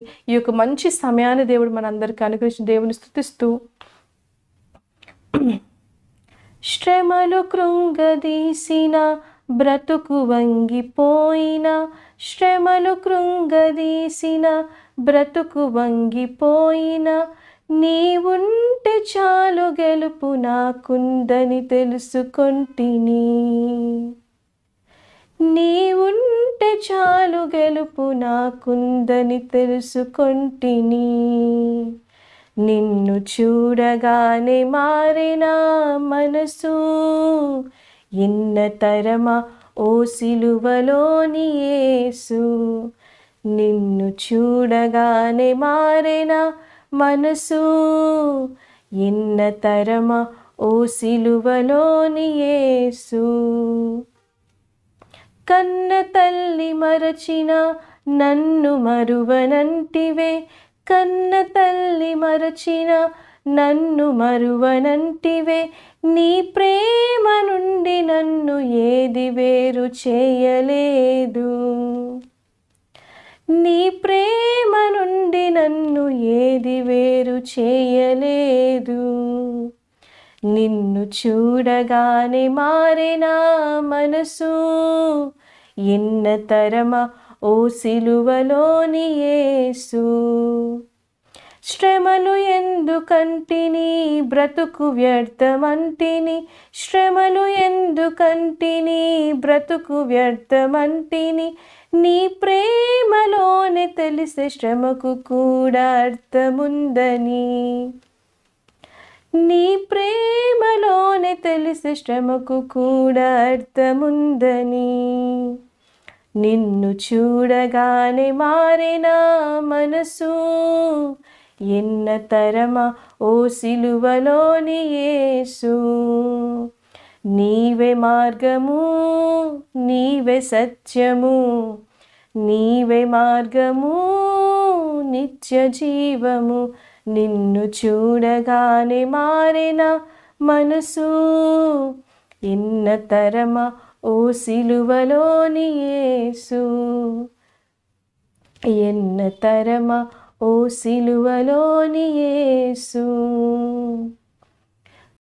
ఈ యొక్క మంచి సమయాన్ని దేవుడు మనందరికీ అనుగ్రహించిన దేవుని స్తుతిస్తూ, శ్రమలు కృంగదీసిన బ్రతుకు వంగిపోయిన, శ్రమలు కృంగదీసిన బ్రతుకు వంగిపోయిన, నీవుంటే చాలు గెలుపు నాకుందని తెలుసుకొంటిని. నీవుంటే చాలు గెలుపు నాకుందని తెలుసుకొంటిని. నిన్ను చూడగానే మారిన మనసు, ఎన్నతరమా ఓ సిలువలోని యేసు. నిన్ను చూడగానే మారిన మనసు, ఎన్నతరమా ఓ సిలువలోని యేసు. కన్న తల్లి మరచిన నన్ను మరువనంటివే, కన్న తల్లి మరచిన నన్ను మరువనంటివే, నీ ప్రేమ నుండి నన్ను ఏది వేరు చేయలేదు. నీ ప్రేమ నుండి నన్ను ఏది వేరు చేయలేదు. నిన్ను చూడగానే మారిన మనసు, ఎన్నతరమా ఓ సిలువలోని యేసు. శ్రమలు ఎందుకంటిని బ్రతుకు వ్యర్థమంటిని, శ్రమలు ఎందుకంటిని బ్రతుకు వ్యర్థమంటిని, నీ ప్రేమలోనే తెలిసే శ్రమకు కూడా అర్థముందని. నీ ప్రేమలోనే తెలిసే శ్రమకు కూడా అర్థముందని. నిన్ను చూడగానే మారిన మనసు, ఎన్నతరమా ఓ సిలువలోని యేసు. నీవే మార్గము, నీవే సత్యము, నీవే మార్గము, నిత్య జీవము. నిన్ను చూడగానే మారిన మనసు, ఎన్నతరమా ఓ సిలువలోని యేసు. ఎన్నతరమా ఓ సిలువలోని యేసు.